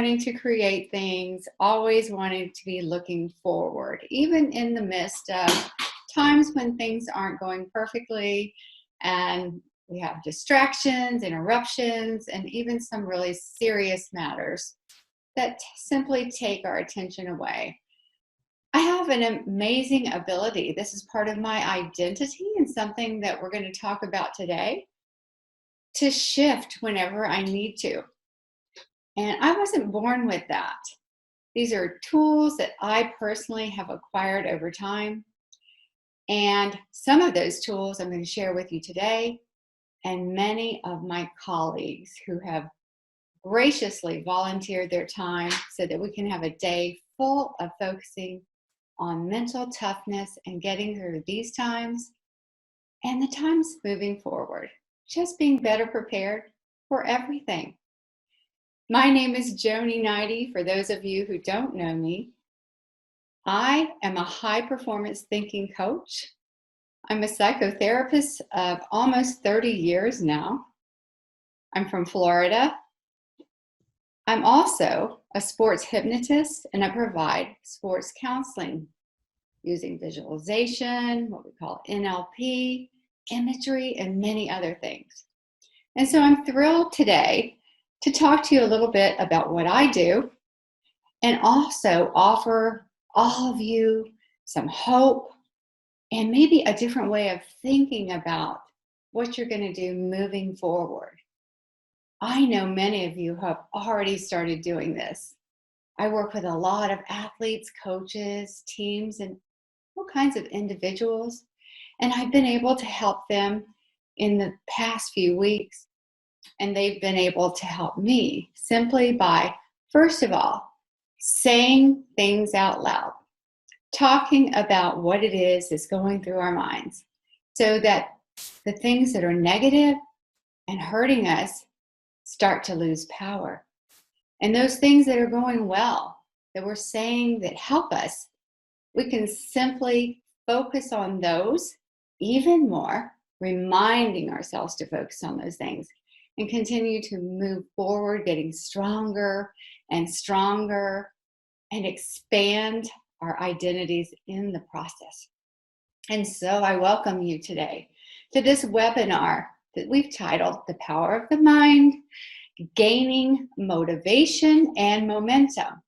wanting to create things, always wanting to be looking forward, even in the midst of times when things aren't going perfectly and we have distractions, interruptions, and even some really serious matters that simply take our attention away. I have an amazing ability. This is part of my identity and something that we're going to talk about today, to shift whenever I need to. And I wasn't born with that. These are tools that I personally have acquired over time. And some of those tools I'm going to share with you today, and many of my colleagues who have graciously volunteered their time so that we can have a day full of focusing on mental toughness and getting through these times and the times moving forward, just being better prepared for everything. My name is Joni Neidigh. For those of you who don't know me, I am a high performance thinking coach. I'm a psychotherapist of almost 30 years now. I'm from Florida. I'm also a sports hypnotist, and I provide sports counseling using visualization, what we call NLP, imagery, and many other things. And so I'm thrilled today to talk to you a little bit about what I do and also offer all of you some hope and maybe a different way of thinking about what you're going to do moving forward. I know many of you have already started doing this. I work with a lot of athletes, coaches, teams, and all kinds of individuals. And I've been able to help them in the past few weeks. And they've been able to help me simply by, first of all, saying things out loud, talking about what it is that's going through our minds, so that the things that are negative and hurting us start to lose power. And those things that are going well, that we're saying that help us, we can simply focus on those even more, reminding ourselves to focus on those things and continue to move forward, getting stronger and stronger and expand our identities in the process. And so I welcome you today to this webinar that we've titled The Power of the Mind, Gaining Motivation and Momentum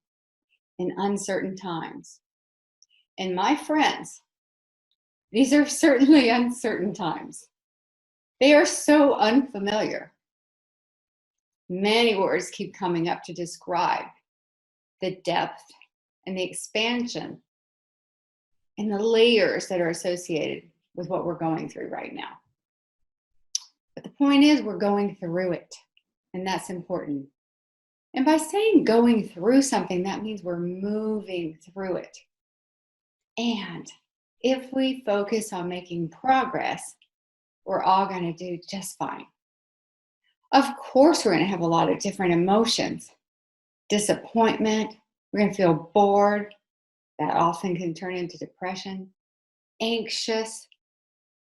in Uncertain Times. And my friends, these are certainly uncertain times. They are so unfamiliar. Many words keep coming up to describe the depth and the expansion and the layers that are associated with what we're going through right now. But the point is, we're going through it, and that's important. And by saying going through something, that means we're moving through it. And if we focus on making progress, we're all going to do just fine. Of course, we're going to have a lot of different emotions. Disappointment, we're going to feel bored. That often can turn into depression. Anxious,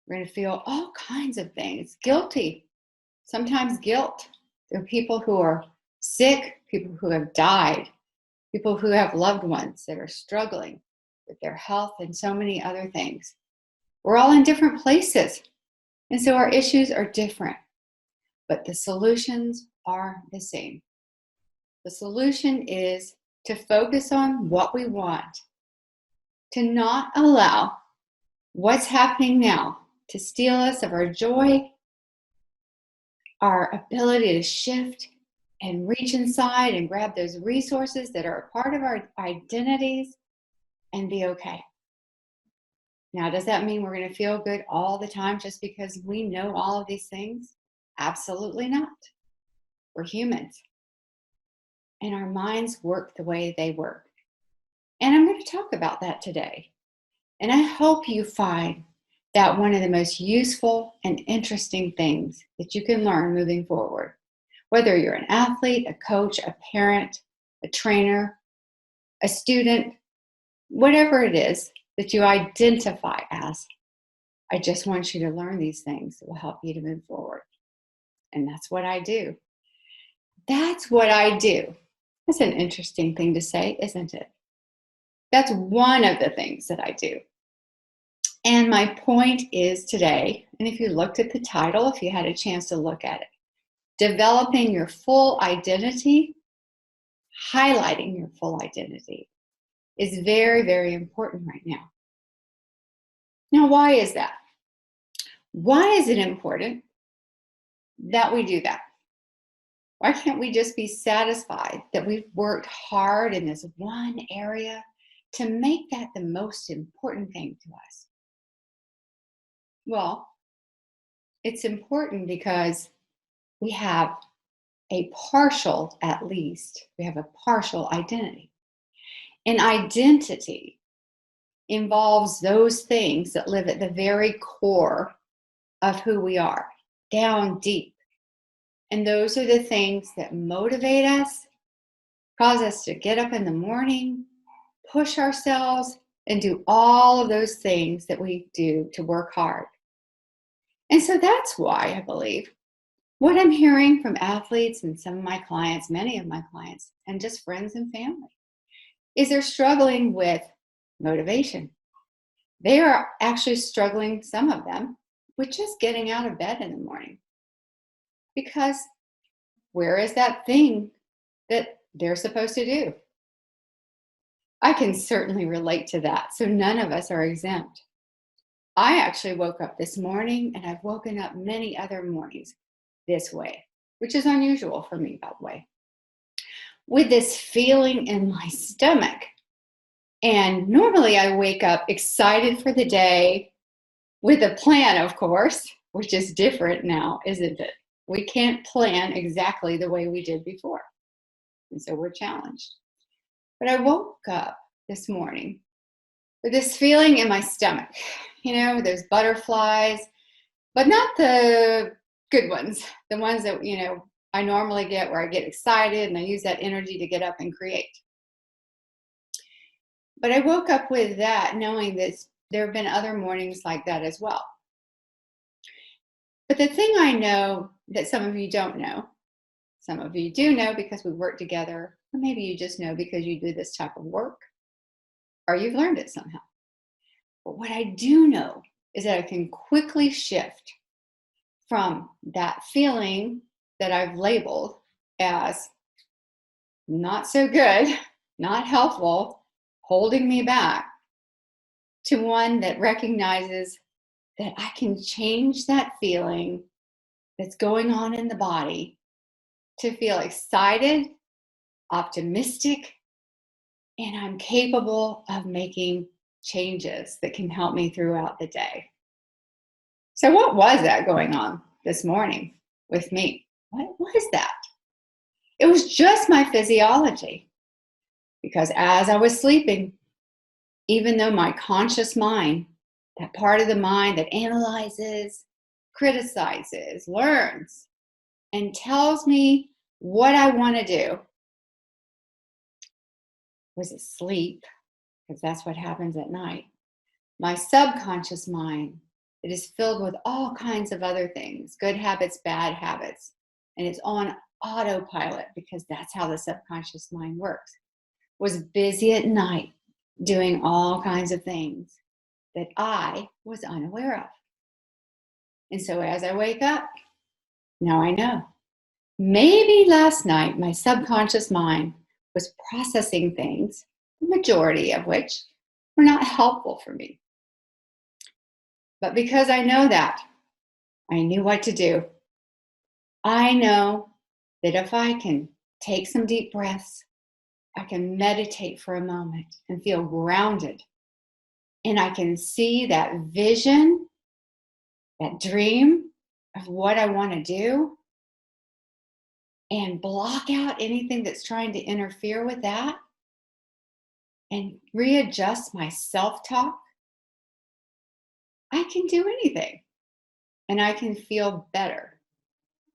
we're going to feel all kinds of things. Guilty, sometimes guilt. There are people who are sick, people who have died, people who have loved ones that are struggling with their health and so many other things. We're all in different places, and so our issues are different, but the solutions are the same. The solution is to focus on what we want, to not allow what's happening now to steal us of our joy, our ability to shift and reach inside and grab those resources that are a part of our identities and be okay. Now, does that mean we're going to feel good all the time just because we know all of these things? Absolutely not. We're humans. And our minds work the way they work. And I'm going to talk about that today. And I hope you find that one of the most useful and interesting things that you can learn moving forward, whether you're an athlete, a coach, a parent, a trainer, a student, whatever it is that you identify as, I just want you to learn these things that will help you to move forward. And that's what I do. That's what I do. That's an interesting thing to say, isn't it? That's one of the things that I do. And my point is today, and if you looked at the title, if you had a chance to look at it, developing your full identity, highlighting your full identity is very, very important right now. Now, why is that? Why is it important that we do that? Why can't we just be satisfied that we've worked hard in this one area to make that the most important thing to us? Well, it's important because we have a partial, at least, we have a partial identity. And identity involves those things that live at the very core of who we are, down deep. And those are the things that motivate us, cause us to get up in the morning, push ourselves, and do all of those things that we do to work hard. And so that's why I believe what I'm hearing from athletes and some of my clients, many of my clients, and just friends and family, is they're struggling with motivation. They are actually struggling, some of them, with just getting out of bed in the morning. Because where is that thing that they're supposed to do? I can certainly relate to that. So none of us are exempt. I actually woke up this morning, and I've woken up many other mornings this way, which is unusual for me, by the way, with this feeling in my stomach. And normally I wake up excited for the day with a plan, of course, which is different now, isn't it? We can't plan exactly the way we did before. And so we're challenged. But I woke up this morning with this feeling in my stomach, those butterflies, but not the good ones, the ones that, I normally get where I get excited and I use that energy to get up and create. But I woke up with that, knowing that there have been other mornings like that as well. But the thing I know that some of you don't know, some of you do know because we work together, or maybe you just know because you do this type of work, or you've learned it somehow. But what I do know is that I can quickly shift from that feeling that I've labeled as not so good, not helpful, holding me back, to one that recognizes that I can change that feeling that's going on in the body to feel excited, optimistic, and I'm capable of making changes that can help me throughout the day. So what was that going on this morning with me? What was that? It was just my physiology. Because as I was sleeping, even though my conscious mind, that part of the mind that analyzes, criticizes, learns, and tells me what I want to do, was asleep, because that's what happens at night. My subconscious mind, it is filled with all kinds of other things, good habits, bad habits, and it's on autopilot because that's how the subconscious mind works, was busy at night doing all kinds of things that I was unaware of. And so as I wake up, now I know. Maybe last night my subconscious mind was processing things, the majority of which were not helpful for me. But because I know that, I knew what to do. I know that if I can take some deep breaths, I can meditate for a moment and feel grounded. And I can see that vision, that dream of what I want to do, and block out anything that's trying to interfere with that and readjust my self-talk. I can do anything and I can feel better,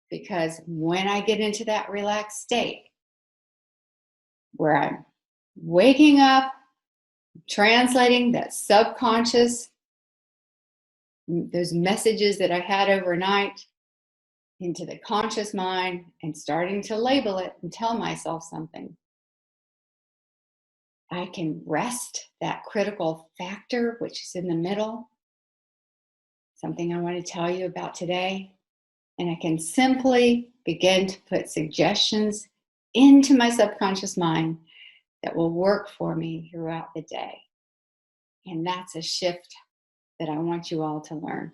because when I get into that relaxed state where I'm waking up, translating that subconscious, those messages that I had overnight into the conscious mind and starting to label it and tell myself something, I can rest that critical factor, which is in the middle, something I want to tell you about today. And I can simply begin to put suggestions into my subconscious mind that will work for me throughout the day. And that's a shift that I want you all to learn.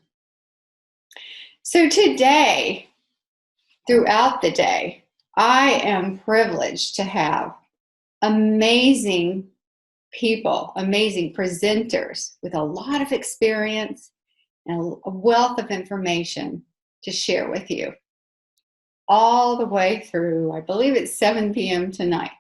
So today, throughout the day, I am privileged to have amazing people, amazing presenters with a lot of experience and a wealth of information to share with you all the way through, I believe it's 7 p.m. tonight.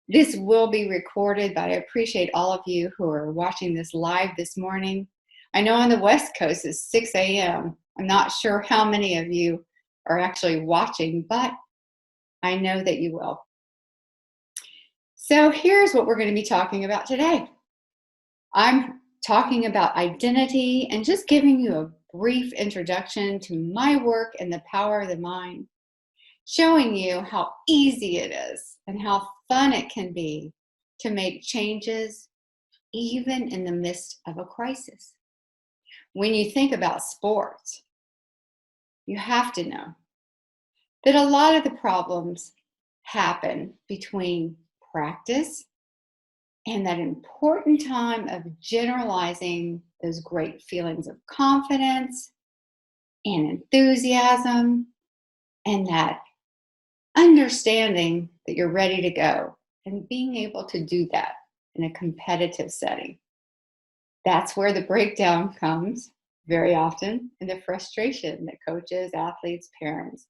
This will be recorded, but I appreciate all of you who are watching this live this morning. I know on the West Coast it's 6 a.m. I'm not sure how many of you are actually watching, but I know that you will. So here's what we're going to be talking about today. I'm talking about identity and just giving you a brief introduction to my work and the power of the mind, showing you how easy it is and how fun it can be to make changes even in the midst of a crisis. When you think about sports, you have to know that a lot of the problems happen between practice and that important time of generalizing those great feelings of confidence and enthusiasm and that understanding that you're ready to go and being able to do that in a competitive setting. That's where the breakdown comes very often, and the frustration that coaches, athletes, parents,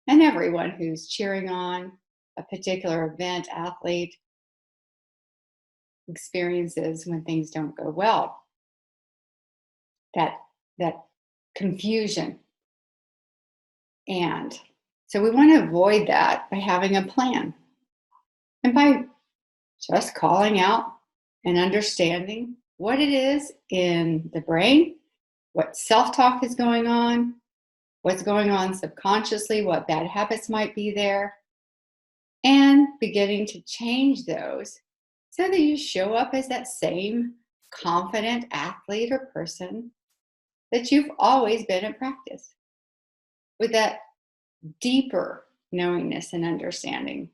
and everyone who's cheering on a particular event, athlete, experiences when things don't go well. That confusion. And so we want to avoid that by having a plan and by just calling out and understanding what it is in the brain, what self-talk is going on, what's going on subconsciously, what bad habits might be there, and beginning to change those so that you show up as that same confident athlete or person that you've always been at practice, with that deeper knowingness and understanding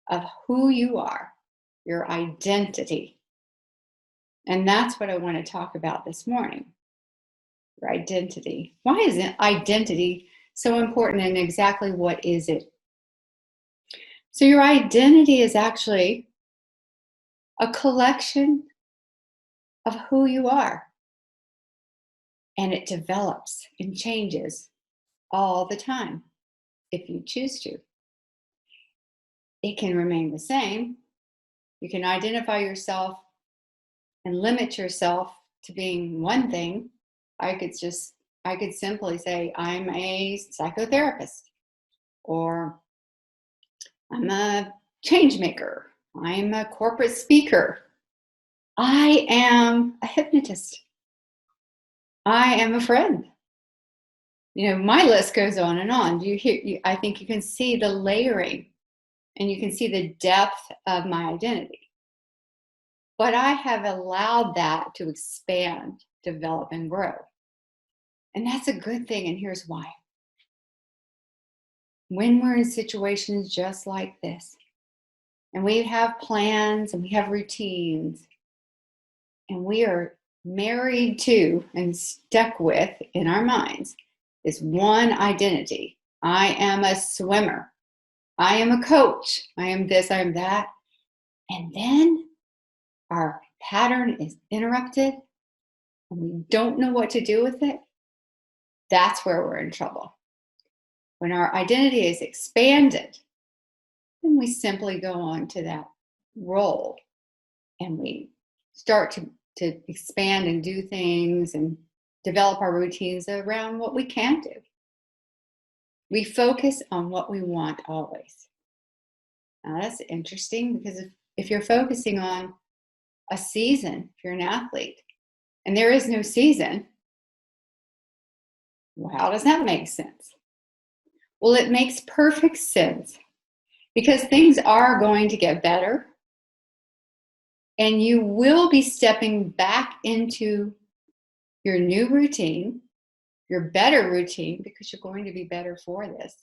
of who you are, your identity. And that's what I want to talk about this morning, your identity. Why is identity so important, and exactly what is it? So your identity is actually a collection of who you are. And it develops and changes all the time if you choose to. It can remain the same. You can identify yourself and limit yourself to being one thing. I could simply say, I'm a psychotherapist, or I'm a change maker, I'm a corporate speaker, I am a hypnotist, I am a friend. My list goes on and on. I think you can see the layering and you can see the depth of my identity. But I have allowed that to expand, develop, and grow. And that's a good thing, and here's why. When we're in situations just like this, and we have plans and we have routines, and we are married to and stuck with in our minds this one identity. I am a swimmer. I am a coach. I am this, I am that. And then our pattern is interrupted and we don't know what to do with it. That's where we're in trouble. When our identity is expanded, then we simply go on to that role and we start to expand and do things and develop our routines around what we can do. We focus on what we want always. Now that's interesting, because if you're focusing on a season, if you're an athlete, and there is no season, well, how does that make sense? Well, it makes perfect sense, because things are going to get better And you will be stepping back into your new routine, your better routine, because you're going to be better for this.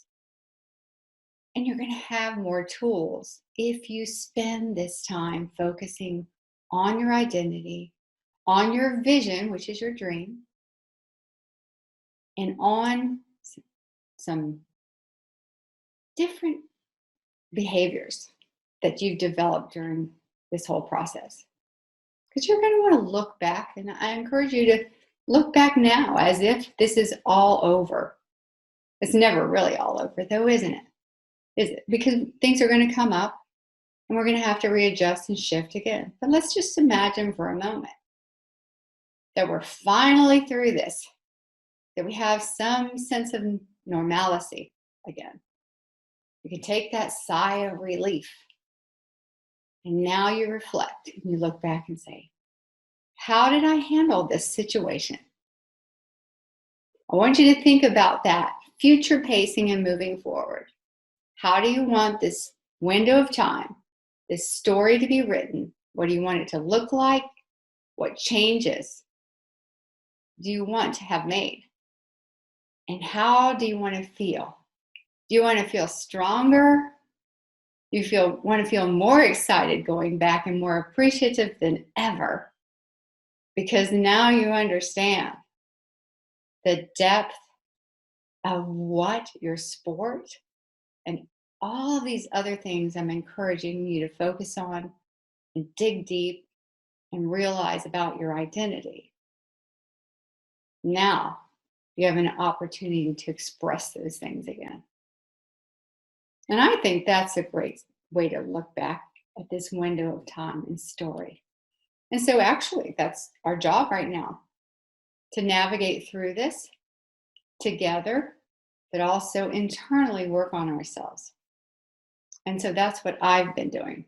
And you're going to have more tools if you spend this time focusing on your identity, on your vision, which is your dream, and on some different behaviors that you've developed during this whole process. Because you're going to want to look back, and I encourage you to look back now as if this is all over. It's never really all over, though, isn't it? Is it? Because things are going to come up, and we're going to have to readjust and shift again. But let's just imagine for a moment that we're finally through this, that we have some sense of normalcy again. You can take that sigh of relief. And now you reflect and you look back and say, how did I handle this situation? I want you to think about that, future pacing and moving forward. How do you want this window of time, this story to be written? What do you want it to look like? What changes do you want to have made? And how do you want to feel? Do you want to feel stronger? Do you want to feel more excited going back and more appreciative than ever? Because now you understand the depth of what your sport and all these other things I'm encouraging you to focus on and dig deep and realize about your identity. Now you have an opportunity to express those things again. And I think that's a great way to look back at this window of time and story. And so actually, that's our job right now, to navigate through this together, but also internally work on ourselves. And so that's what I've been doing.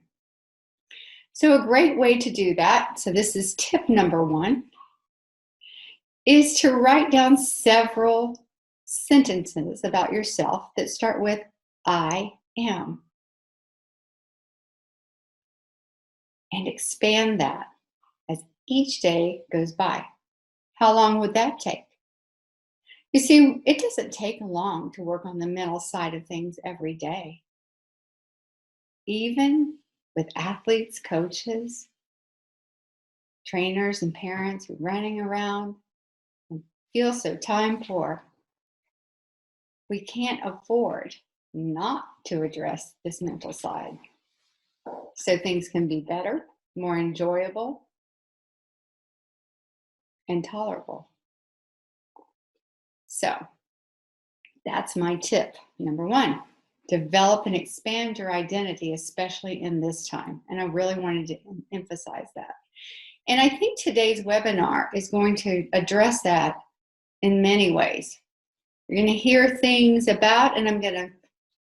So a great way to do that, so this is tip number 1, is to write down several sentences about yourself that start with I am. And expand that as each day goes by. How long would that take? You see, it doesn't take long to work on the mental side of things every day. Even with athletes, coaches, trainers, and parents who are running around and feel so time poor, we can't afford not to address this mental side. So things can be better, more enjoyable, and tolerable. So that's my tip. Number 1, develop and expand your identity, especially in this time. And I really wanted to emphasize that. And I think today's webinar is going to address that in many ways. You're going to hear things about, and I'm going to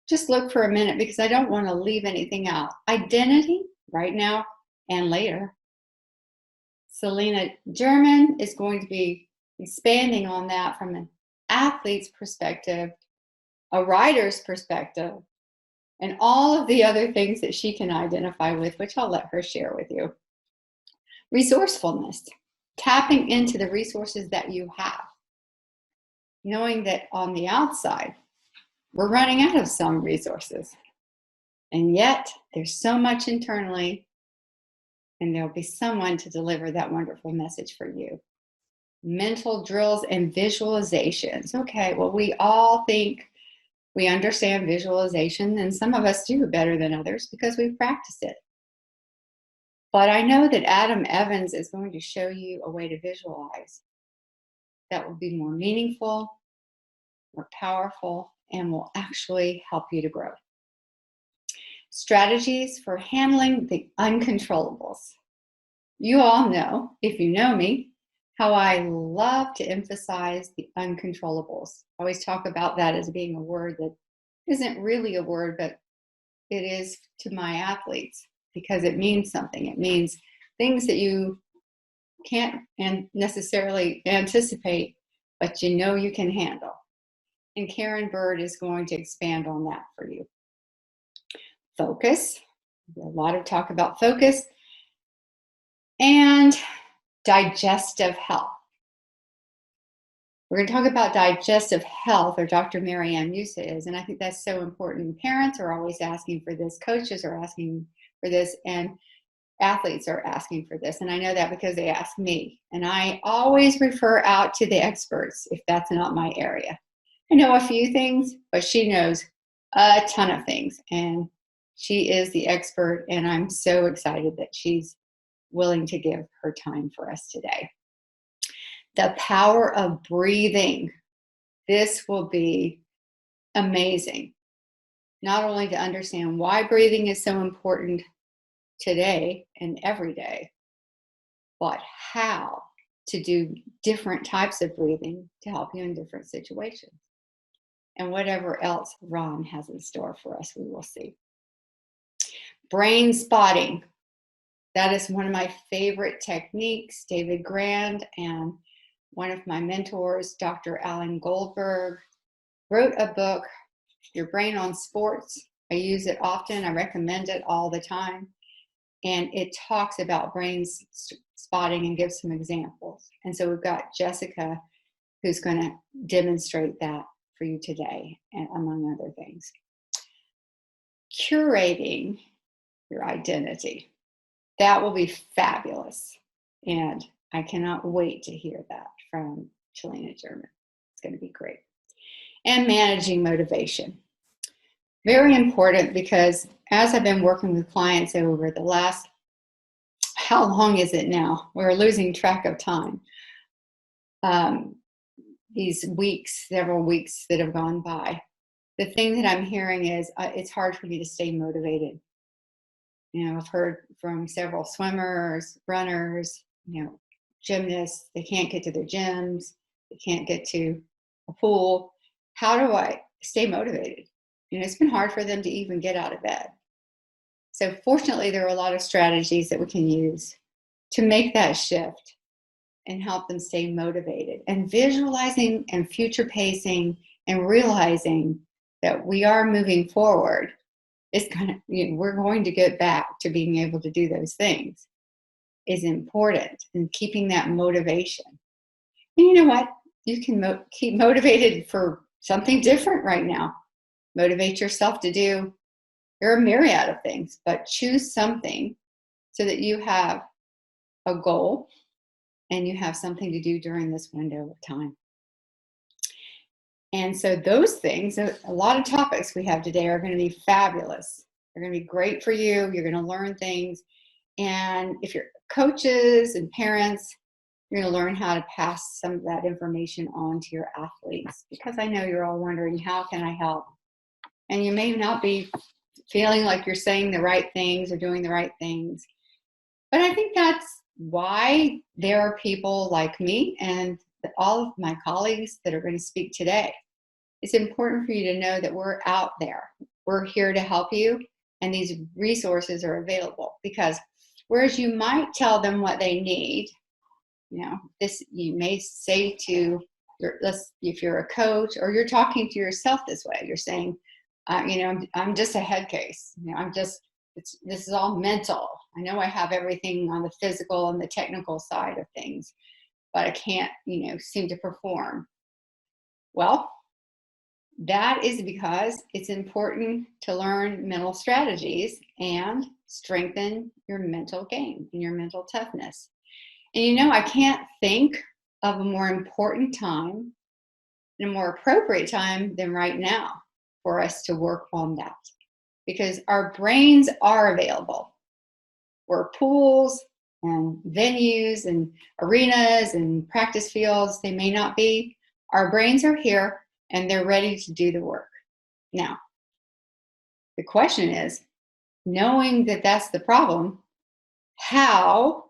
just look for a minute because I don't want to leave anything out. Identity, right now and later. Selena German is going to be expanding on that from an athlete's perspective, a writer's perspective, and all of the other things that she can identify with, which I'll let her share with you. Resourcefulness, tapping into the resources that you have, knowing that on the outside, we're running out of some resources. And yet, there's so much internally, and there'll be someone to deliver that wonderful message for you. Mental drills and visualizations. Okay, well, we all think we understand visualization, and some of us do better than others because we've practiced it. But I know that Adam Evans is going to show you a way to visualize that will be more meaningful, more powerful, and will actually help you to grow. Strategies for handling the uncontrollables. You all know, if you know me, how I love to emphasize the uncontrollables. I always talk about that as being a word that isn't really a word, but it is to my athletes because it means something. It means things that you can't necessarily anticipate, but you know you can handle. And Karen Bird is going to expand on that for you. Focus. A lot of talk about focus. And digestive health. We're going to talk about digestive health, or Dr. Marianne Musa is, and I think that's so important. Parents are always asking for this, coaches are asking for this, and athletes are asking for this. And I know that because they ask me. And I always refer out to the experts if that's not my area. I know a few things, but she knows a ton of things. And she is the expert, and I'm so excited that she's willing to give her time for us today. The power of breathing. This will be amazing. Not only to understand why breathing is so important today and every day, but how to do different types of breathing to help you in different situations. And whatever else Ron has in store for us, we will see. Brain spotting. That is one of my favorite techniques. David Grand and one of my mentors, Dr. Alan Goldberg, wrote a book, Your Brain on Sports. I use it often. I recommend it all the time. And it talks about brain spotting and gives some examples. And so we've got Jessica who's going to demonstrate that for you today, and among other things. Curating your identity. That will be fabulous. And I cannot wait to hear that from Chelina German. It's going to be great. And managing motivation. Very important, because as I've been working with clients over the last, how long is it now? We're losing track of time. These weeks, several weeks that have gone by. The thing that I'm hearing is it's hard for me to stay motivated. You know, I've heard from several swimmers, runners, gymnasts, they can't get to their gyms, they can't get to a pool. How do I stay motivated? It's been hard for them to even get out of bed. So fortunately, there are a lot of strategies that we can use to make that shift and help them stay motivated. And visualizing and future pacing and realizing that we are moving forward is we're going to get back to being able to do those things is important, and keeping that motivation. And you know what? You can keep motivated for something different right now. Motivate yourself to do, there are a myriad of things, but choose something so that you have a goal and you have something to do during this window of time. And so those things, a lot of topics we have today are going to be fabulous. They're going to be great for you. You're going to learn things. And if you're coaches and parents, you're going to learn how to pass some of that information on to your athletes, because I know you're all wondering, how can I help? And you may not be feeling like you're saying the right things or doing the right things. But I think that's why there are people like me and all of my colleagues that are going to speak today. It's important for you to know that we're out there. We're here to help you, and these resources are available. Because whereas you might tell them what they need, you may say to if you're a coach, or you're talking to yourself this way, you're saying, I'm just a head case. This is all mental. I know I have everything on the physical and the technical side of things, but I can't, seem to perform. Well, that is because it's important to learn mental strategies and strengthen your mental game and your mental toughness. And I can't think of a more important time and a more appropriate time than right now for us to work on that, because our brains are available. Where pools and venues and arenas and practice fields, they may not be, our brains are here and they're ready to do the work. Now, the question is, knowing that that's the problem, how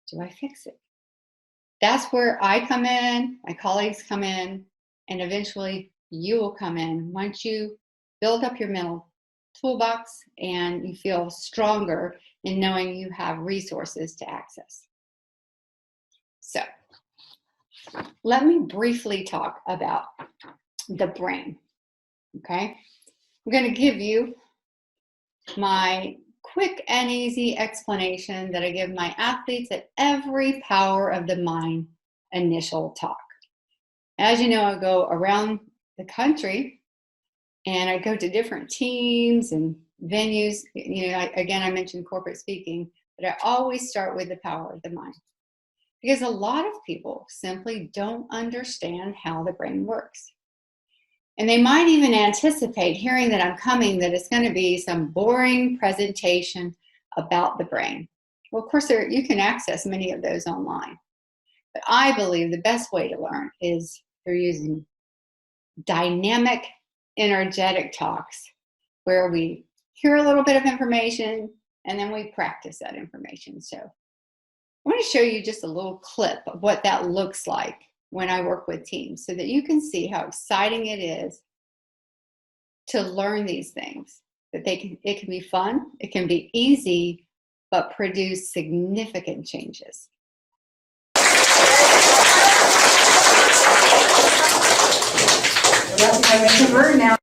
do I fix it? That's where I come in, my colleagues come in, and eventually you will come in once you build up your mental toolbox and you feel stronger in knowing you have resources to access. So let me briefly talk about the brain. Okay, I'm going to give you my quick and easy explanation that I give my athletes at every Power of the Mind initial talk. As you know, I go around the country and I go to different teams and venues. You know, I mentioned corporate speaking, but I always start with the power of the mind. Because a lot of people simply don't understand how the brain works. And they might even anticipate hearing that I'm coming, that it's going to be some boring presentation about the brain. Well, of course, you can access many of those online. But I believe the best way to learn is through using dynamic, energetic talks where we hear a little bit of information and then we practice that information. So I want to show you just a little clip of what that looks like when I work with teams so that you can see how exciting it is to learn these things. That it can be fun, it can be easy, but produce significant changes. Now.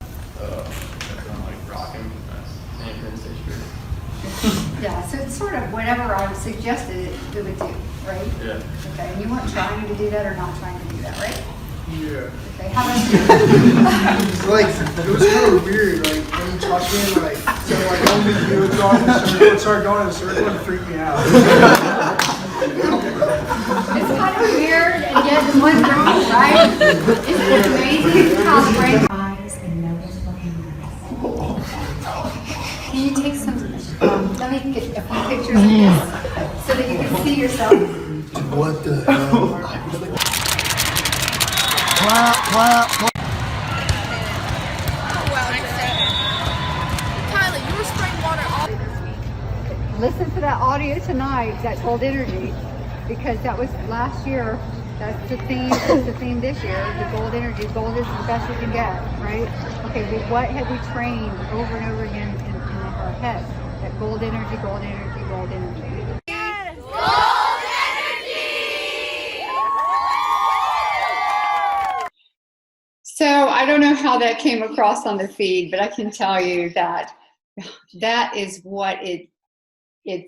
Yeah, so it's sort of whatever I suggested it would do, right? Yeah. Okay, and you weren't trying to do that or not trying to do that, right? Yeah. Okay, how about you? Like, it was kind of weird, like, when you touched me, like, so, like, only you would go in a circle, it started going in a circle and freaked me out. It's kind of weird, and yet the one's wrong, right? Isn't it amazing how the brain eyes and notice what happens? Can you take some, let me get a few pictures of this so that you can see yourself. What the hell? Tyler, you were spraying water all Listen to that audio tonight, that gold energy, because that was last year. That's the theme. That's the theme this year. The gold energy. Gold is the best you can get, right? Okay, but what have we trained over and over again in our heads? That gold energy, gold energy, gold energy. Yes. So I don't know how that came across on the feed, but I can tell you that that is what it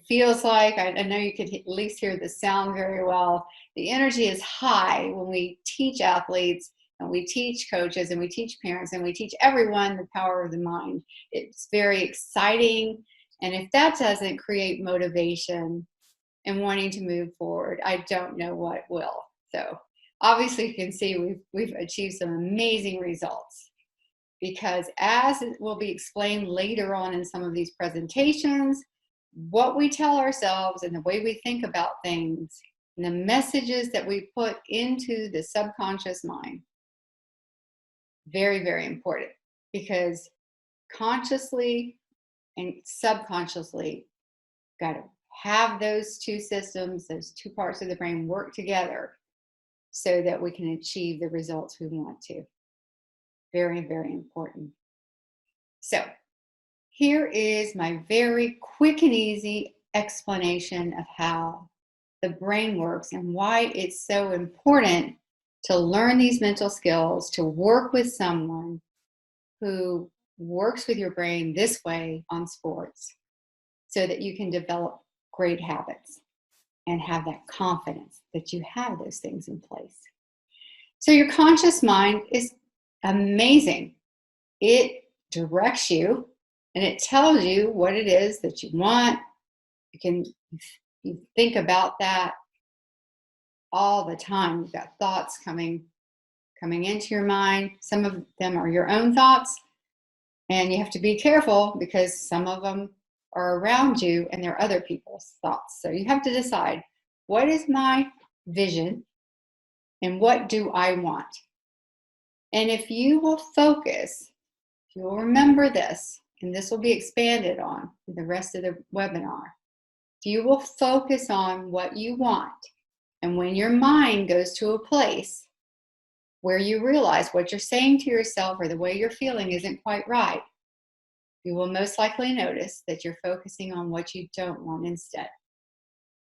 feels like. I know you could at least hear the sound very well. The energy is high when we teach athletes and we teach coaches and we teach parents and we teach everyone the power of the mind. It's very exciting. And if that doesn't create motivation and wanting to move forward, I don't know what will. So obviously you can see we've achieved some amazing results, because as it will be explained later on in some of these presentations, what we tell ourselves and the way we think about things and the messages that we put into the subconscious mind, very, very important, because consciously and subconsciously got to have those two systems, those two parts of the brain work together so that we can achieve the results we want to. Very, very important. So here is my very quick and easy explanation of how the brain works and why it's so important to learn these mental skills, to work with someone who works with your brain this way on sports so that you can develop great habits and have that confidence that you have those things in place. So your conscious mind is amazing. It directs you and it tells you what it is that you want. You think about that all the time. You've got thoughts coming into your mind. Some of them are your own thoughts, and you have to be careful because some of them are around you and they're other people's thoughts. So you have to decide, what is my vision and what do I want? And if you will focus, if you will remember this, and this will be expanded on in the rest of the webinar, if you will focus on what you want, and when your mind goes to a place where you realize what you're saying to yourself or the way you're feeling isn't quite right, you will most likely notice that you're focusing on what you don't want instead.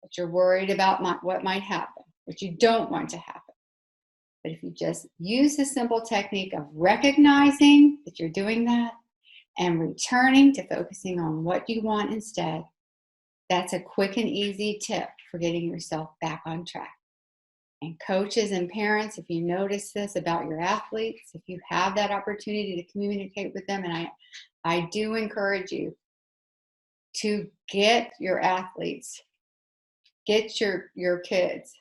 That you're worried about what might happen, what you don't want to happen. But if you just use the simple technique of recognizing that you're doing that and returning to focusing on what you want instead. That's a quick and easy tip for getting yourself back on track. And coaches and parents, if you notice this about your athletes, if you have that opportunity to communicate with them, and I do encourage you to get your athletes, get your kids.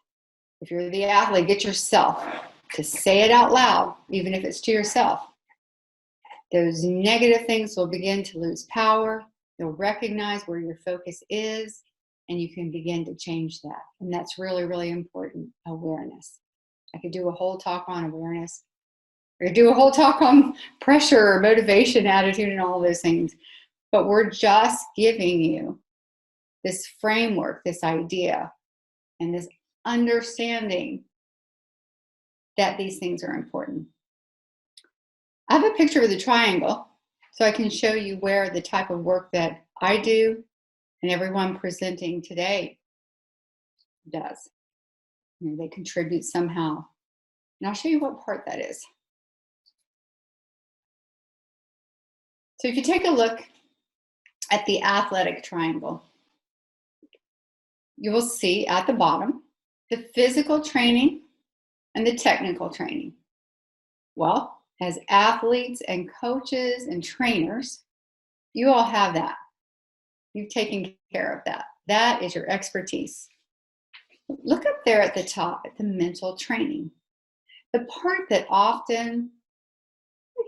If you're the athlete, get yourself to say it out loud, even if it's to yourself. Those negative things will begin to lose power. You'll recognize where your focus is, and you can begin to change that. And that's really, really important, awareness. I could do a whole talk on awareness, or do a whole talk on pressure or motivation, attitude, and all those things. But we're just giving you this framework, this idea, and this understanding that these things are important. I have a picture of the triangle, so I can show you where the type of work that I do and everyone presenting today does. You know, they contribute somehow. And I'll show you what part that is. So if you take a look at the athletic triangle, you will see at the bottom the physical training and the technical training. Well, as athletes and coaches and trainers, you all have that. You've taken care of that. That is your expertise. Look up there at the top at the mental training. The part that often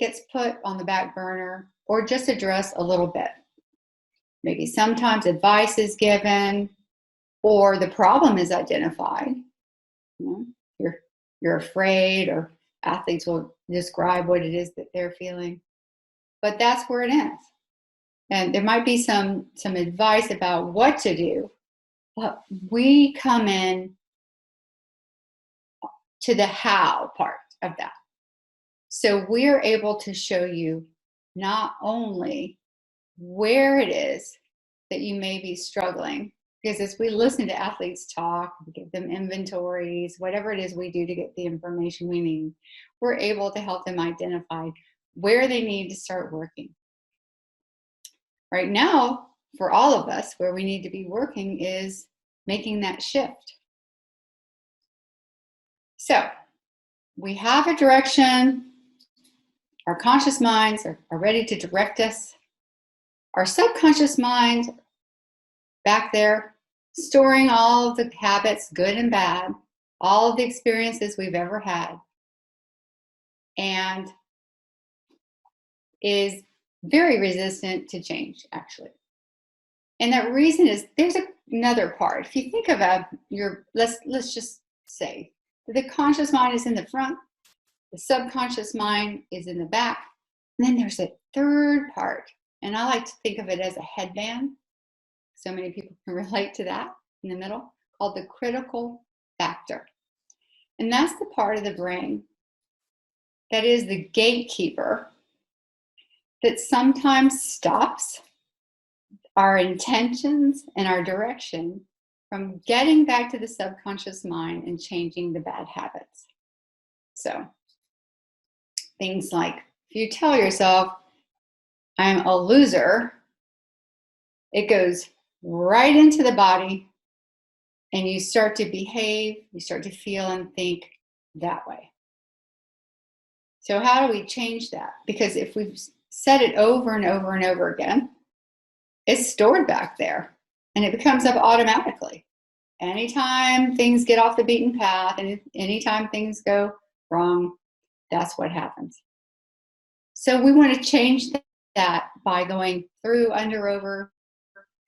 gets put on the back burner or just addressed a little bit. Maybe sometimes advice is given or the problem is identified. You know, you're afraid, or athletes will describe what it is that they're feeling. But that's where it ends. And there might be some advice about what to do, but we come in to the how part of that. So we're able to show you not only where it is that you may be struggling, because as we listen to athletes talk, we give them inventories, whatever it is we do to get the information we need, we're able to help them identify where they need to start working. Right now, for all of us, where we need to be working is making that shift. So we have a direction. Our conscious minds are ready to direct us. Our subconscious mind back there, storing all of the habits, good and bad, all of the experiences we've ever had, and is very resistant to change, actually. And that reason is there's another part. If you think about let's just say the conscious mind is in the front, the subconscious mind is in the back, and then there's a third part. And I like to think of it as a headband. So many people can relate to that in the middle, called the critical factor. And that's the part of the brain that is the gatekeeper that sometimes stops our intentions and our direction from getting back to the subconscious mind and changing the bad habits. So things like, if you tell yourself, I'm a loser, it goes right into the body and you start to behave, you start to feel and think that way. So how do we change that? Because if we've said it over and over and over again, it's stored back there and it becomes up automatically. Anytime things get off the beaten path and anytime things go wrong, that's what happens. So we want to change that by going through, under, over,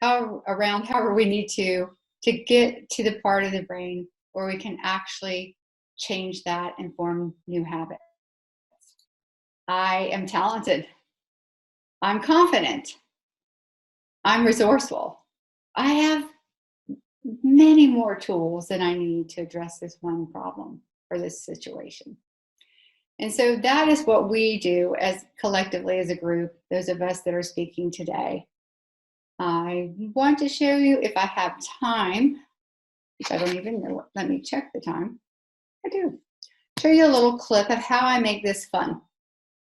around, however we need to get to the part of the brain where we can actually change that and form new habits. I am talented. I'm confident. I'm resourceful. I have many more tools than I need to address this one problem or this situation. And so that is what we do as collectively as a group, those of us that are speaking today. I want to show you, if I have time, which I don't even know, let me check the time. I do. Show you a little clip of how I make this fun.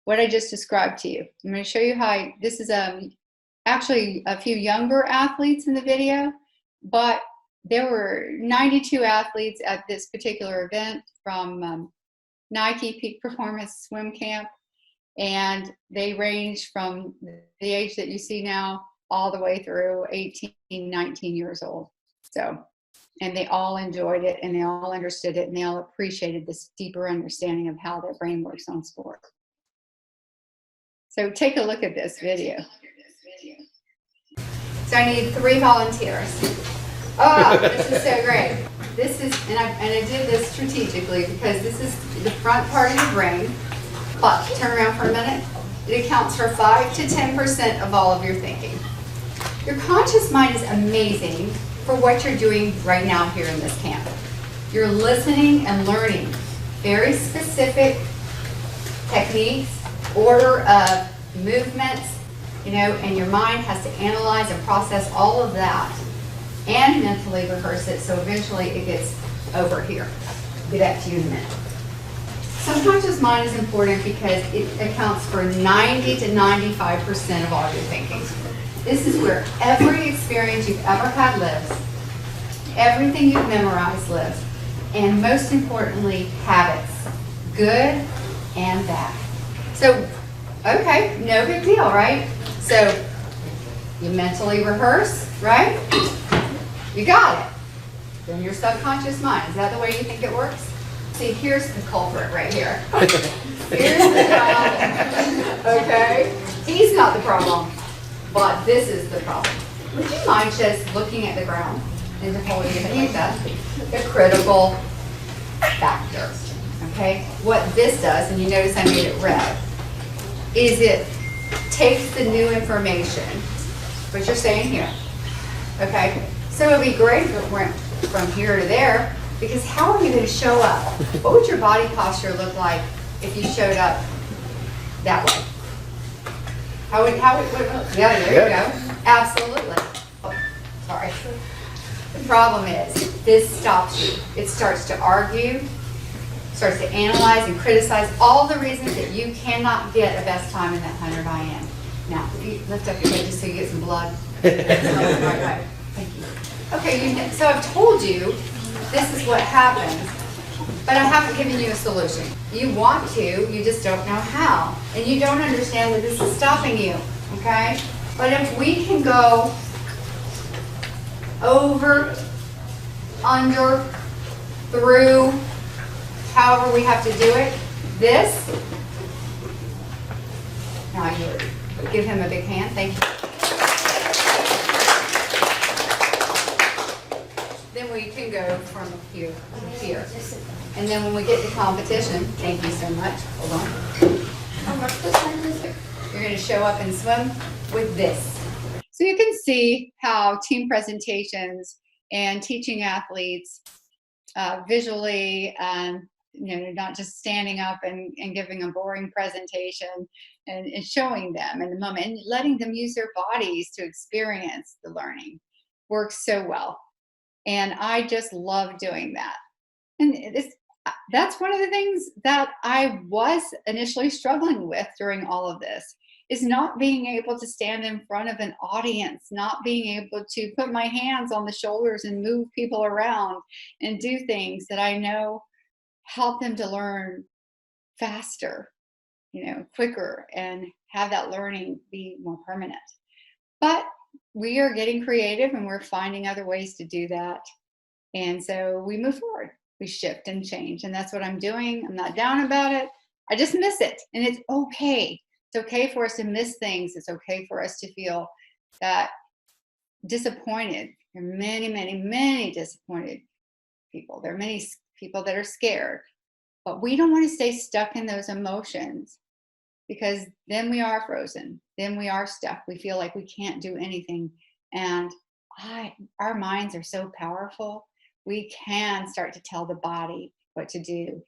what I just described to you. I'm going to show you how this is actually a few younger athletes in the video, but there were 92 athletes at this particular event from Nike Peak Performance Swim Camp, and they range from the age that you see now all the way through 18, 19 years old. So, and they all enjoyed it, and they all understood it, and they all appreciated this deeper understanding of how their brain works on sport. So take a look at this video. So I need 3 volunteers. Oh, this is so great. This is, and I did this strategically because this is the front part of your brain. But turn around for a minute. It accounts for 5 to 10% of all of your thinking. Your conscious mind is amazing for what you're doing right now here in this camp. You're listening and learning very specific techniques, order of movements, you know, and your mind has to analyze and process all of that and mentally rehearse it, so eventually it gets over here. I'll get back to you in a minute. Subconscious mind is important because it accounts for 90 to 95% of all your thinking. This is where every experience you've ever had lives, everything you've memorized lives, and most importantly, habits, good and bad. So, okay, no big deal, right? So, you mentally rehearse, right? You got it. Then your subconscious mind, is that the way you think it works? See, here's the culprit right here. Here's the problem. Okay? He's not the problem, but this is the problem. Would you mind just looking at the ground and just holding it like that? The critical factor. Okay? What this does, and you notice I made it red, is it takes the new information, what you're saying here. Okay? So it would be great if it went from here to there, because how are you going to show up? What would your body posture look like if you showed up that way? Yeah, there you go. Absolutely. Oh, sorry. The problem is, this stops you. It starts to argue, starts to analyze and criticize all the reasons that you cannot get a best time in that 100 IM. Now, if you lift up your head just so you get some blood. Right. Thank you. Okay, so I've told you this is what happens, but I haven't given you a solution. You want to, you just don't know how. And you don't understand that this is stopping you, okay? But if we can go over, under, through, however we have to do it, this, now you give him a big hand, thank you. Then we can go from here to here. And then when we get to competition, thank you so much. Hold on. You're going to show up and swim with this. So you can see how team presentations and teaching athletes visually, not just standing up and giving a boring presentation and showing them in the moment and letting them use their bodies to experience the learning works so well. And I just love doing that. And that's one of the things that I was initially struggling with during all of this, is not being able to stand in front of an audience, not being able to put my hands on the shoulders and move people around and do things that I know help them to learn faster, quicker, and have that learning be more permanent. But we are getting creative and we're finding other ways to do that. And so we move forward, we shift and change. And that's what I'm doing. I'm not down about it. I just miss it. And it's okay. It's okay for us to miss things. It's okay for us to feel that disappointed. There are many, many, many disappointed people. There are many people that are scared. But we don't want to stay stuck in those emotions, because then we are frozen. Then we are stuck. We feel like we can't do anything. And our minds are so powerful. We can start to tell the body what to do.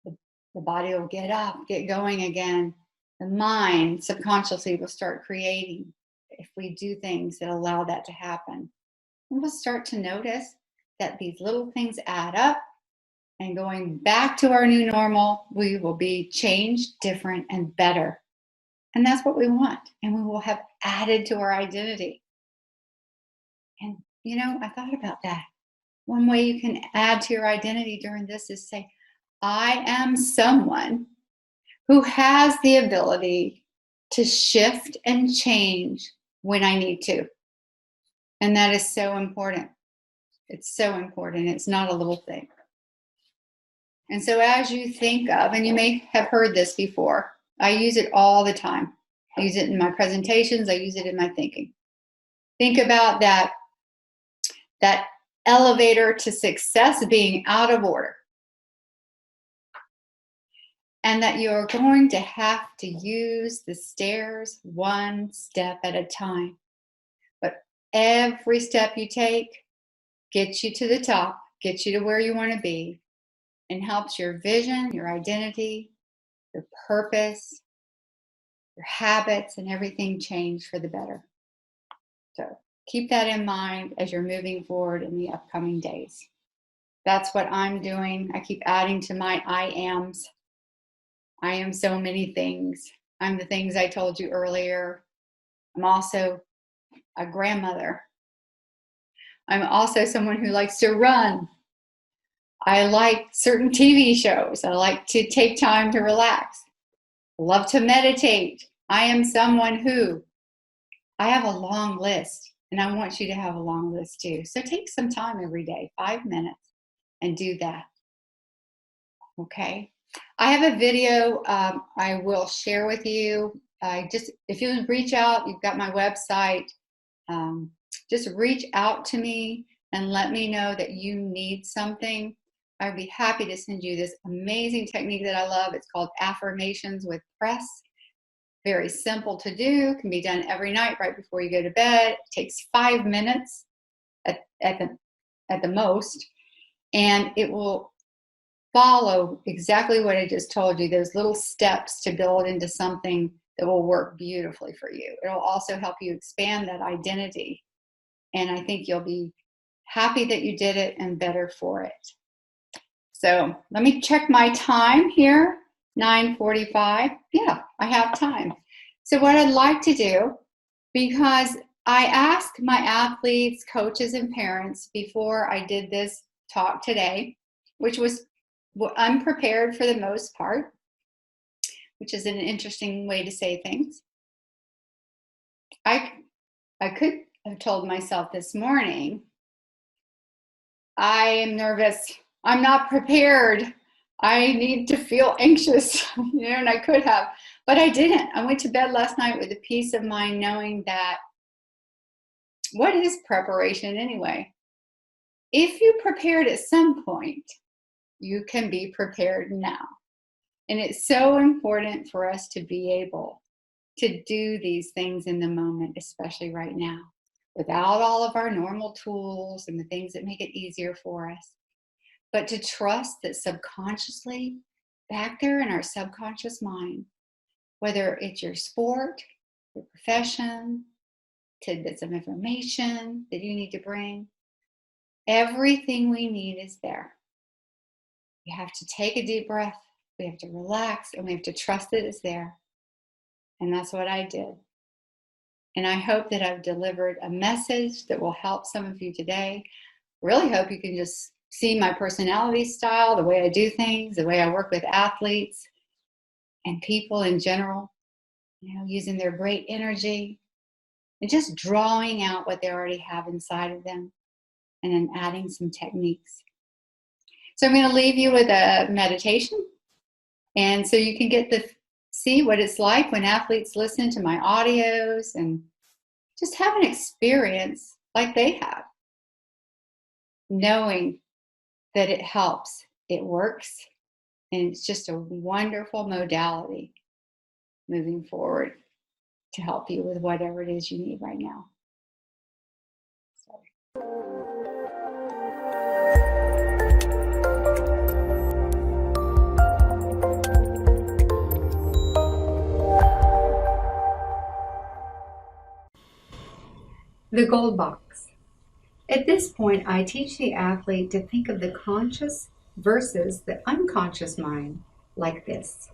The body will get up, get going again. The mind subconsciously will start creating if we do things that allow that to happen. And we'll start to notice that these little things add up, And going back to our new normal, we will be changed, different, and better. And that's what we want. And we will have added to our identity. And, I thought about that. One way you can add to your identity during this is say, I am someone who has the ability to shift and change when I need to. And that is so important. It's so important. It's not a little thing. And so as you think of, and you may have heard this before, I use it all the time. I use it in my presentations. I use it in my thinking. Think about that elevator to success being out of order. And that you're going to have to use the stairs one step at a time. But every step you take gets you to the top, gets you to where you want to be, and helps your vision, your identity, your purpose, your habits, and everything change for the better. So keep that in mind as you're moving forward in the upcoming days. That's what I'm doing. I keep adding to my I ams. I am so many things. I'm the things I told you earlier. I'm also a grandmother. I'm also someone who likes to run. I like certain TV shows. I like to take time to relax. Love to meditate. I am someone who, I have a long list, and I want you to have a long list too. So take some time every day, 5 minutes, and do that. Okay. I have a video I will share with you. If you reach out, you've got my website. Just reach out to me and let me know that you need something. I'd be happy to send you this amazing technique that I love. It's called Affirmations with Press. Very simple to do. Can be done every night right before you go to bed. It takes 5 minutes at the most, and it will follow exactly what I just told you, those little steps to build into something that will work beautifully for you. It'll also help you expand that identity. And I think you'll be happy that you did it and better for it. So let me check my time here, 9:45. Yeah, I have time. So what I'd like to do, because I asked my athletes, coaches, and parents before I did this talk today, which was unprepared for the most part, which is an interesting way to say things. I could have told myself this morning, I am nervous. I'm not prepared. I need to feel anxious, and I could have, but I didn't. I went to bed last night with a peace of mind knowing that what is preparation anyway? If you prepared at some point, you can be prepared now. And it's so important for us to be able to do these things in the moment, especially right now, without all of our normal tools and the things that make it easier for us. But to trust that subconsciously, back there in our subconscious mind, whether it's your sport, your profession, tidbits of information that you need to bring, everything we need is there. We have to take a deep breath, we have to relax, and we have to trust that it's there. And that's what I did. And I hope that I've delivered a message that will help some of you today. Really hope you can just see my personality style, the way I do things, the way I work with athletes and people in general, using their great energy and just drawing out what they already have inside of them and then adding some techniques. So I'm going to leave you with a meditation. And so you can get to see what it's like when athletes listen to my audios and just have an experience like they have, knowing that it helps, it works, and it's just a wonderful modality moving forward to help you with whatever it is you need right now. The gold box. At this point, I teach the athlete to think of the conscious versus the unconscious mind like this.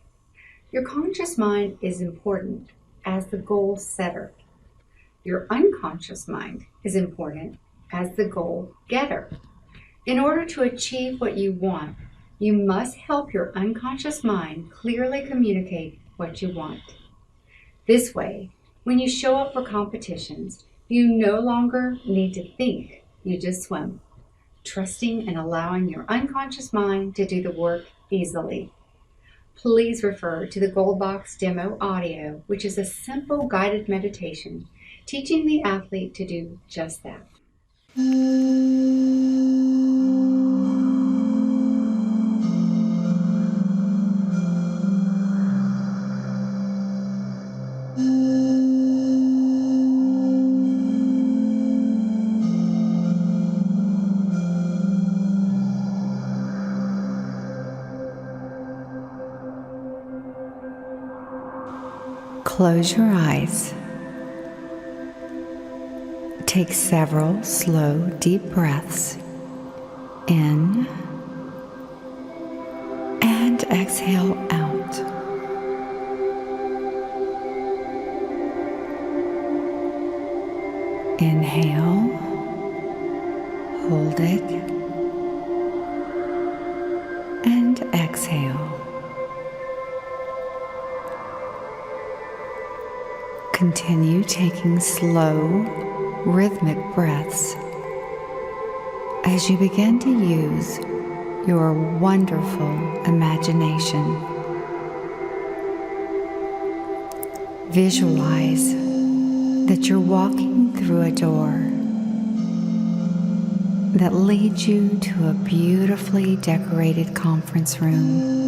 Your conscious mind is important as the goal setter. Your unconscious mind is important as the goal getter. In order to achieve what you want, you must help your unconscious mind clearly communicate what you want. This way, when you show up for competitions, you no longer need to think, you just swim, trusting and allowing your unconscious mind to do the work easily. Please refer to the Gold Box demo audio, which is a simple guided meditation teaching the athlete to do just that. Close your eyes. Take several slow, deep breaths in and exhale out. Inhale, hold it, and exhale. Continue taking slow, rhythmic breaths as you begin to use your wonderful imagination. Visualize that you're walking through a door that leads you to a beautifully decorated conference room.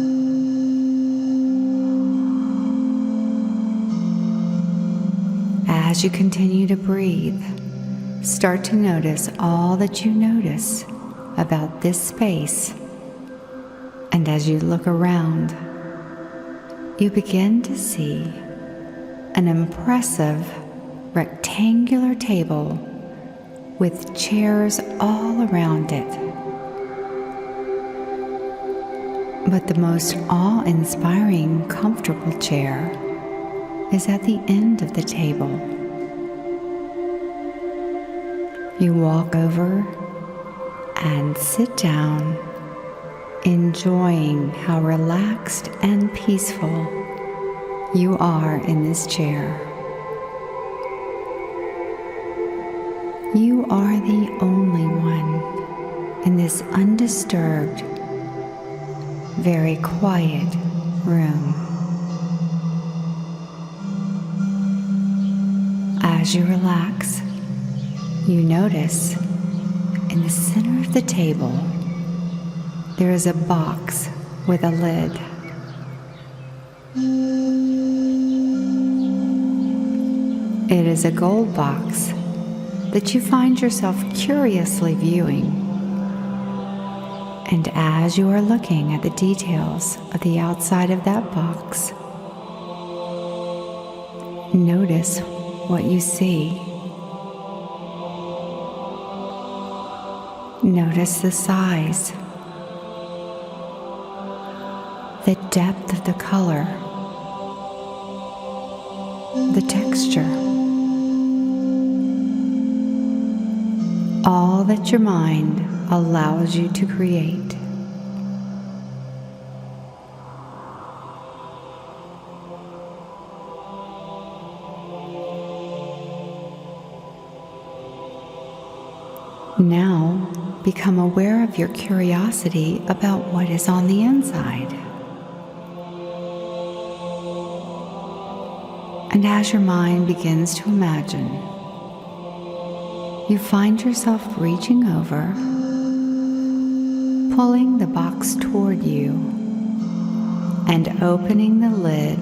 As you continue to breathe, start to notice all that you notice about this space. And as you look around, you begin to see an impressive rectangular table with chairs all around it. But the most awe-inspiring, comfortable chair is at the end of the table. You walk over and sit down, enjoying how relaxed and peaceful you are in this chair. You are the only one in this undisturbed, very quiet room. As you relax, you notice in the center of the table there is a box with a lid. It is a gold box that you find yourself curiously viewing. And as you are looking at the details of the outside of that box, notice what you see. Notice the size, the depth of the color, the texture, all that your mind allows you to create. Now, become aware of your curiosity about what is on the inside. And as your mind begins to imagine, you find yourself reaching over, pulling the box toward you, and opening the lid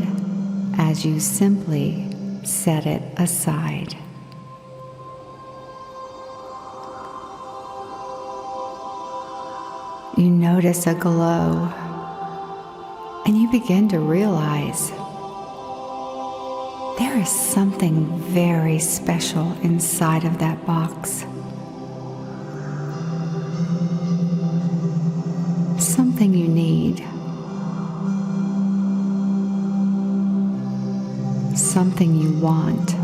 as you simply set it aside. You notice a glow, and you begin to realize there is something very special inside of that box. Something something you want,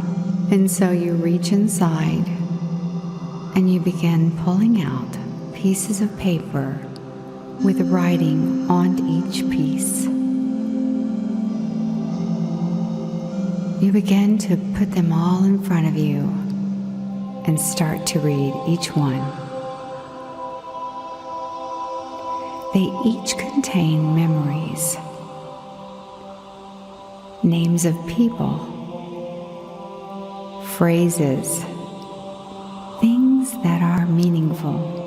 and so you reach inside and you begin pulling out pieces of paper with writing on each piece. You begin to put them all in front of you and start to read each one. They each contain memories, names of people, phrases, things that are meaningful.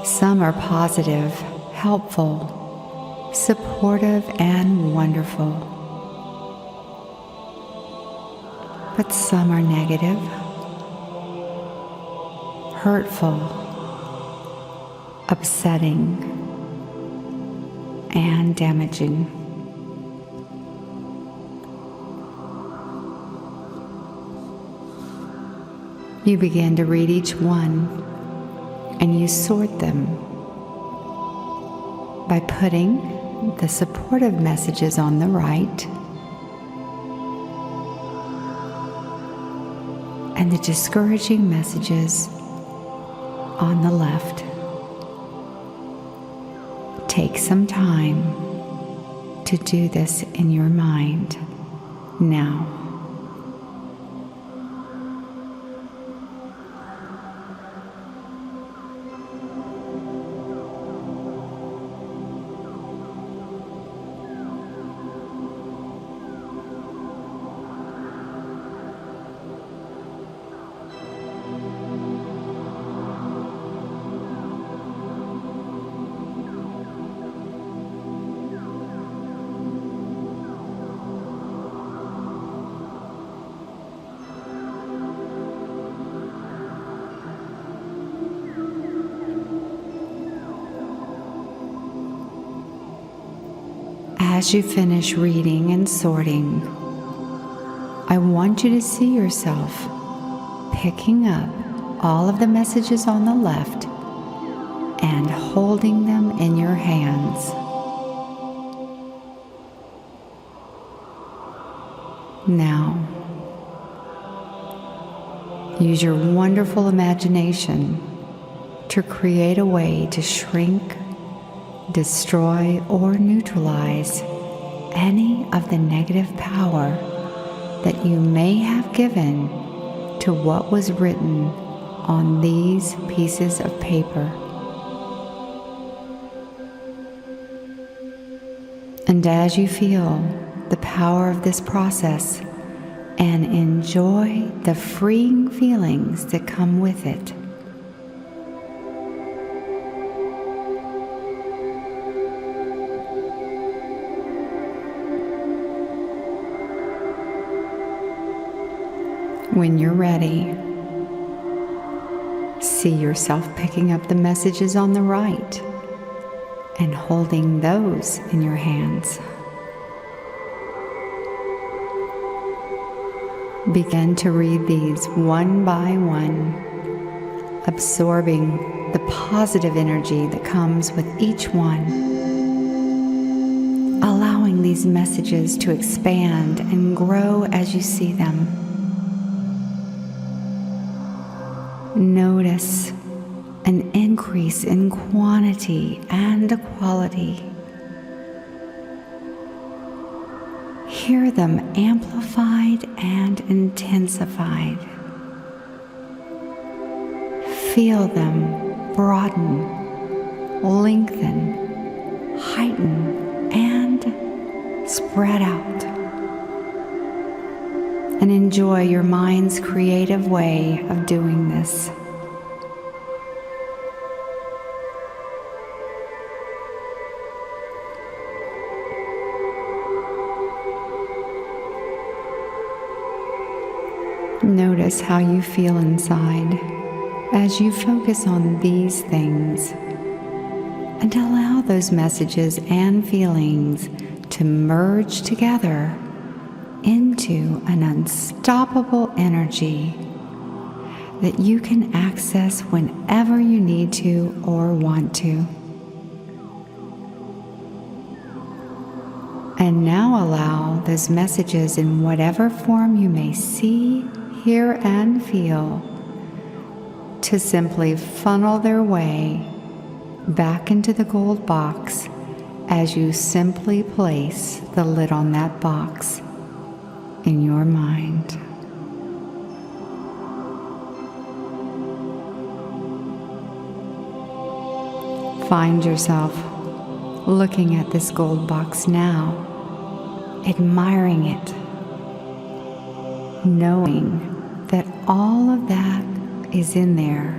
Some are positive, helpful, supportive, and wonderful. But some are negative, hurtful, upsetting, and damaging. You begin to read each one and you sort them by putting the supportive messages on the right and the discouraging messages on the left. Take some time to do this in your mind now. As you finish reading and sorting, I want you to see yourself picking up all of the messages on the left and holding them in your hands. Now, use your wonderful imagination to create a way to shrink, destroy, or neutralize any of the negative power that you may have given to what was written on these pieces of paper. And as you feel the power of this process and enjoy the freeing feelings that come with it, when you're ready, see yourself picking up the messages on the right and holding those in your hands. Begin to read these one by one, absorbing the positive energy that comes with each one, allowing these messages to expand and grow as you see them. Notice an increase in quantity and quality. Hear them amplified and intensified. Feel them broaden, lengthen, heighten, and spread out. And enjoy your mind's creative way of doing this. Notice how you feel inside as you focus on these things, and allow those messages and feelings to merge together into an unstoppable energy that you can access whenever you need to or want to. And now allow those messages in whatever form you may see, hear, and feel to simply funnel their way back into the gold box as you simply place the lid on that box in your mind. Find yourself looking at this gold box now, admiring it, knowing that all of that is in there,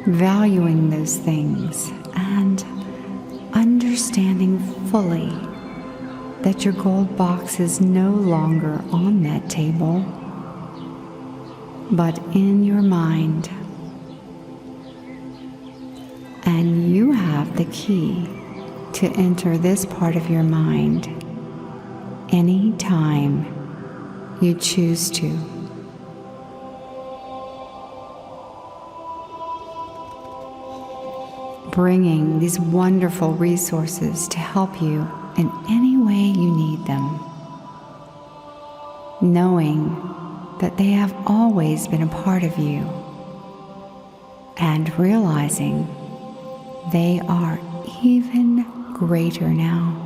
valuing those things and understanding fully that your gold box is no longer on that table, but in your mind. And you have the key to enter this part of your mind anytime you choose to. Bringing these wonderful resources to help you in any way you need them, knowing that they have always been a part of you, and realizing they are even greater now.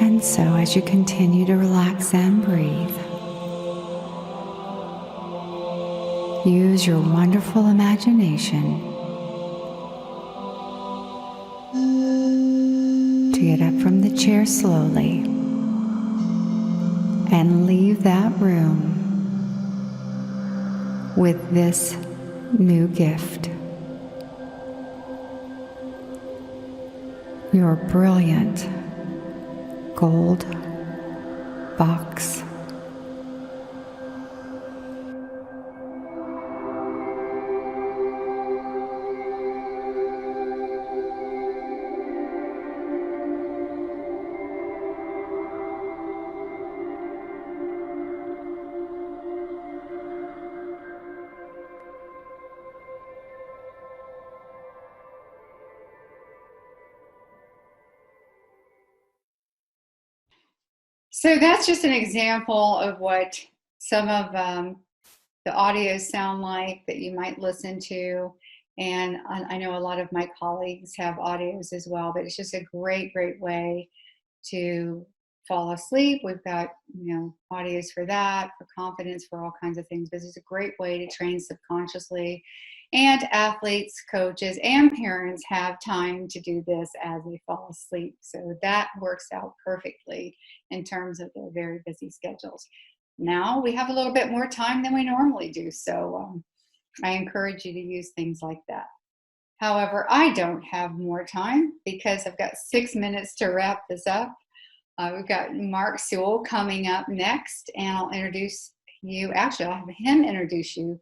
And so as you continue to relax and breathe, use your wonderful imagination to get up from the chair slowly and leave that room with this new gift. Your brilliant gold box. So that's just an example of what some of the audios sound like that you might listen to. And I know a lot of my colleagues have audios as well, but it's just a great, great way to fall asleep. We've got, audios for that, for confidence, for all kinds of things. But it's a great way to train subconsciously. And athletes, coaches, and parents have time to do this as they fall asleep. So that works out perfectly in terms of their very busy schedules. Now we have a little bit more time than we normally do. So I encourage you to use things like that. However, I don't have more time because I've got 6 minutes to wrap this up. We've got Mark Sewell coming up next, and I'll introduce you. Actually, I'll have him introduce you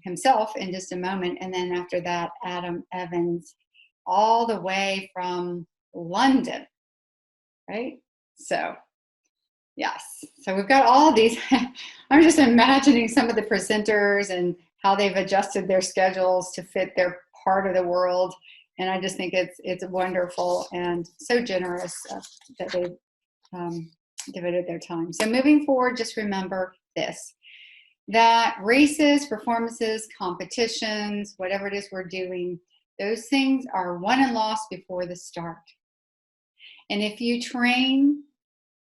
himself in just a moment. And then after that, Adam Evans, all the way from London, right? So, yes. So we've got all these. I'm just imagining some of the presenters and how they've adjusted their schedules to fit their part of the world. And I just think it's wonderful and so generous that they've devoted their time. So moving forward, just remember this, that races, performances, competitions, whatever it is we're doing, those things are won and lost before the start. And if you train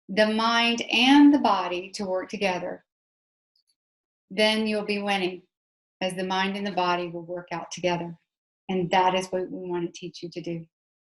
the mind and the body to work together, then you'll be winning, as the mind and the body will work out together. And that is what we want to teach you to do.